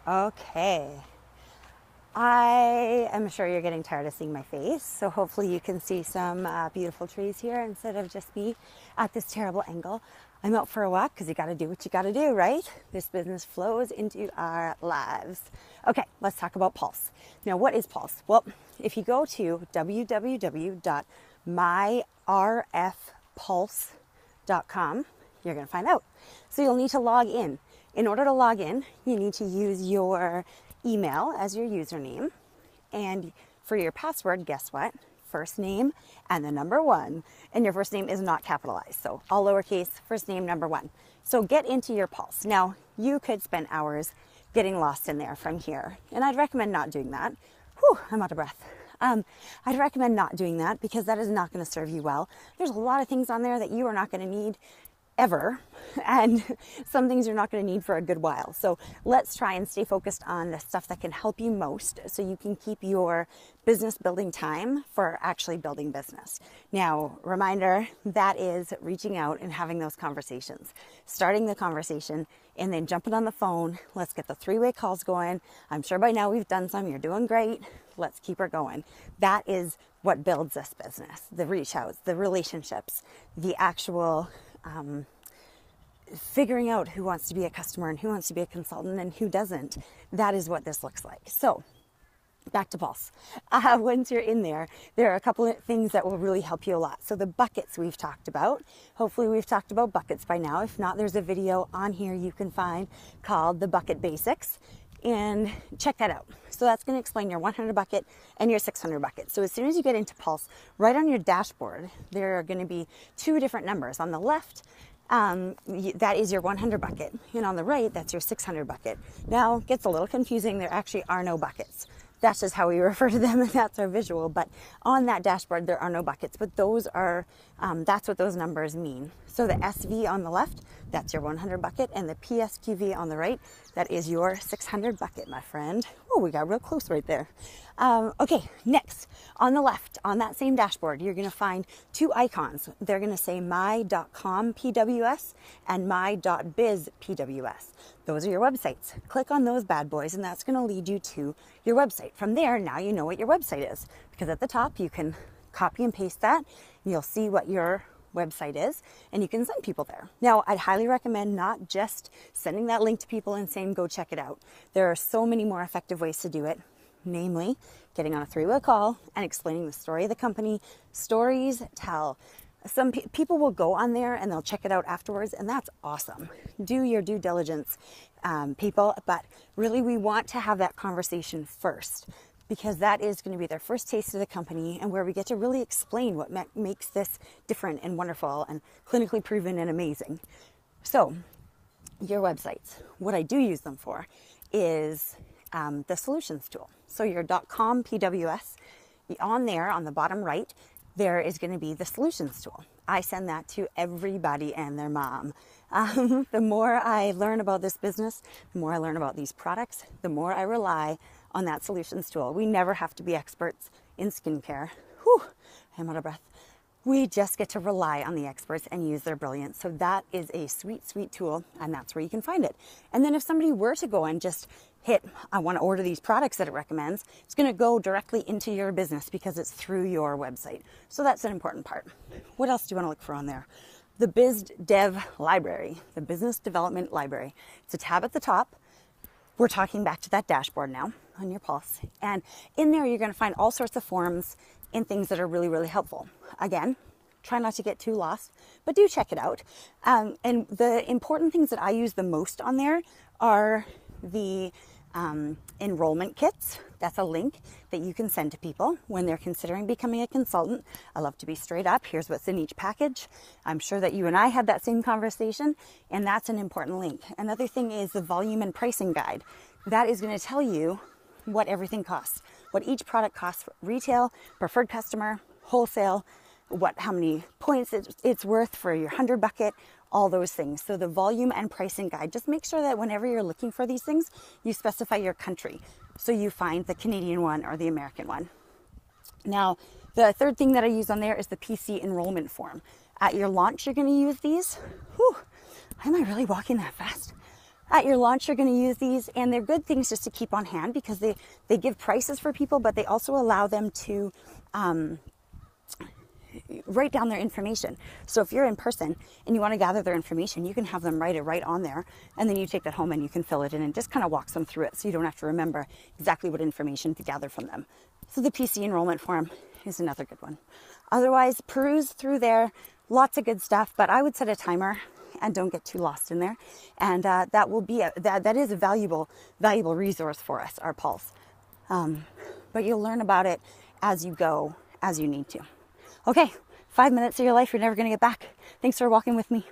Okay. I am sure you're getting tired of seeing my face, so hopefully you can see some beautiful trees here instead of just me at this terrible angle. I'm out for a walk because you got to do what you got to do, right? This business flows into our lives. Okay, let's talk about Pulse. Now, what is Pulse? Well, if you go to www.myrfpulse.com, you're going to find out. So you'll need to log in. In order to log in, you need to use your email as your username. And for your password, guess what? First name and the number one. And your first name is not capitalized. So all lowercase, first name, number one. So get into your Pulse. Now, you could spend hours getting lost in there from here. And I'd recommend not doing that. Whew, I'm out of breath. I'd recommend not doing that because that is not going to serve you well. There's a lot of things on there that you are not going to need ever, and some things you're not going to need for a good while. So let's try and stay focused on the stuff that can help you most so you can keep your business building time for actually building business. Now, reminder, that is reaching out and having those conversations, starting the conversation and then jumping on the phone. Let's get the three-way calls going. I'm sure by now we've done some. You're doing great. Let's keep her going. That is what builds this business, the reach outs, the relationships, the actual figuring out who wants to be a customer and who wants to be a consultant and who doesn't. That is what this looks like. So back to Pulse. Once you're in there, there are a couple of things that will really help you a lot. So the buckets we've talked about. Hopefully we've talked about buckets by now. If not, there's a video on here you can find called The Bucket Basics. And check that out. So that's going to explain your 100 bucket and your 600 bucket. So as soon as you get into Pulse, right on your dashboard, there are going to be two different numbers. On the left, that is your 100 bucket. And on the right, that's your 600 bucket. Now, it gets a little confusing. There actually are no buckets. That's just how we refer to them, and that's our visual. But on that dashboard, there are no buckets. But those are, that's what those numbers mean. So the SV on the left, that's your 100 bucket, and the PSQV on the right, that is your 600 bucket, my friend. Oh, we got real close right there. Okay, next, on the left, on that same dashboard, you're going to find two icons. They're going to say my.com PWS and my.biz PWS. Those are your websites. Click on those bad boys, and that's going to lead you to your website. From there, now you know what your website is, because at the top, you can copy and paste that, and you'll see what your website is, and you can send people there. Now, I'd highly recommend not just sending that link to people and saying, go check it out. There are so many more effective ways to do it, namely getting on a three-way call and explaining the story of the company. Stories tell. Some people will go on there and they'll check it out afterwards, and that's awesome. Do your due diligence, people, but really we want to have that conversation first, because that is going to be their first taste of the company and where we get to really explain what makes this different and wonderful and clinically proven and amazing. So your websites, what I do use them for is the solutions tool. So your .com PWS, on there on the bottom right, there is going to be the solutions tool. I send that to everybody and their mom. The more I learn about this business, the more I learn about these products, the more I rely on that solutions tool. We never have to be experts in skincare. Whew, I'm out of breath. We just get to rely on the experts and use their brilliance. So that is a sweet, sweet tool, and that's where you can find it. And then if somebody were to go and just hit, I want to order these products that it recommends, it's going to go directly into your business because it's through your website. So that's an important part. What else do you want to look for on there? The Biz Dev Library, the Business Development Library. It's a tab at the top. We're talking back to that dashboard now on your Pulse. And in there, you're going to find all sorts of forms and things that are really, really helpful. Again, try not to get too lost, but do check it out. And the important things that I use the most on there are the enrollment kits. That's a link that you can send to people when they're considering becoming a consultant. I love to be straight up. Here's what's in each package. I'm sure that you and I had that same conversation, and that's an important link. Another thing is the volume and pricing guide. That is going to tell you what everything costs, what each product costs, retail, preferred customer, wholesale, how many points it's worth for your 100 bucket, all those things. So the volume and pricing guide, just make sure that whenever you're looking for these things, you specify your country. So you find the Canadian one or the American one. Now, the third thing that I use on there is the PC enrollment form. At your launch, you're going to use these. Whew, am I really walking that fast? At your launch, you're going to use these, and they're good things just to keep on hand because they give prices for people, but they also allow them to write down their information. So if you're in person and you want to gather their information, you can have them write it right on there, and then you take that home and you can fill it in and just kind of walks them through it so you don't have to remember exactly what information to gather from them. So the PC enrollment form is another good one. Otherwise, peruse through there, lots of good stuff, but I would set a timer and don't get too lost in there. And that will be that is a valuable resource for us, our Pulse. But you'll learn about it as you go, as you need to. Okay, 5 minutes of your life you're never going to get back. Thanks for walking with me.